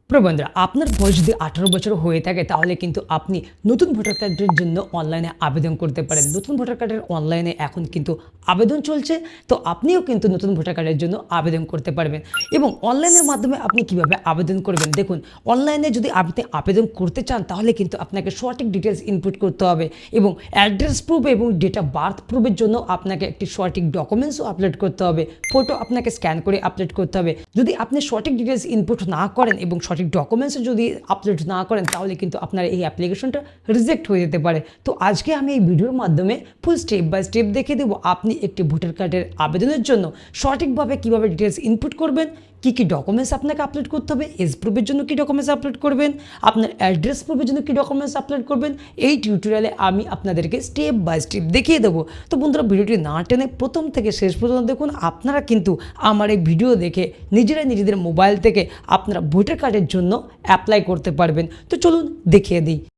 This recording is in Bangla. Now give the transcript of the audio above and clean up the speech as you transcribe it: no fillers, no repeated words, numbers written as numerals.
প্রিয় বন্ধুরা, আপনার বয়স যদি 18 বছর হয়ে থাকে তাহলে কিন্তু আপনি নতুন ভোটার কার্ডের জন্য অনলাইনে আবেদন করতে পারেন। নতুন ভোটার কার্ডের অনলাইনে এখন কিন্তু আবেদন চলছে, তো আপনিও কিন্তু নতুন ভোটার কার্ডের জন্য আবেদন করতে পারবেন। এবং অনলাইনের মাধ্যমে আপনি কিভাবে আবেদন করবেন, দেখুন, অনলাইনে যদি আপনি আবেদন করতে চান তাহলে কিন্তু আপনাকে সঠিক ডিটেলস ইনপুট করতে হবে এবং অ্যাড্রেস প্রুফ এবং ডেট অফ বার্থ প্রুফের জন্য আপনাকে একটি সঠিক ডকুমেন্টসও আপলোড করতে হবে, ফটো আপনাকে স্ক্যান করে আপলোড করতে হবে। যদি আপনি সঠিক ডিটেলস ইনপুট না করেন এবং সঠিক ডকুমেন্টস যদি আপলোড না করেন তাহলে কিন্তু আপনার এই অ্যাপ্লিকেশনটা রিজেক্ট হয়ে যেতে পারে। তো আজকে আমি এই ভিডিওর মাধ্যমে ফুল স্টেপ বাই স্টেপ দেখিয়ে দেবো আপনি একটি ভোটার কার্ডের আবেদনের জন্য সঠিকভাবে কীভাবে ডিটেলস ইনপুট করবেন, কী কী ডকুমেন্টস আপনাকে আপলোড করতে হবে, এজ প্রুফের জন্য কী ডকুমেন্টস আপলোড করবেন, আপনার অ্যাড্রেস প্রুফের জন্য কী ডকুমেন্টস আপলোড করবেন। এই টিউটোরিয়ালে আমি আপনাদেরকে স্টেপ বাই স্টেপ দেখিয়ে দেবো। তো বন্ধুরা, ভিডিওটি না টেনে প্রথম থেকে শেষ পর্যন্ত দেখুন। আপনারা কিন্তু আমার এই ভিডিও দেখে নিজেদের মোবাইল থেকে আপনারা ভোটার কার্ডের জন্য অ্যাপ্লাই করতে পারবেন। তো চলুন দেখিয়ে দিই।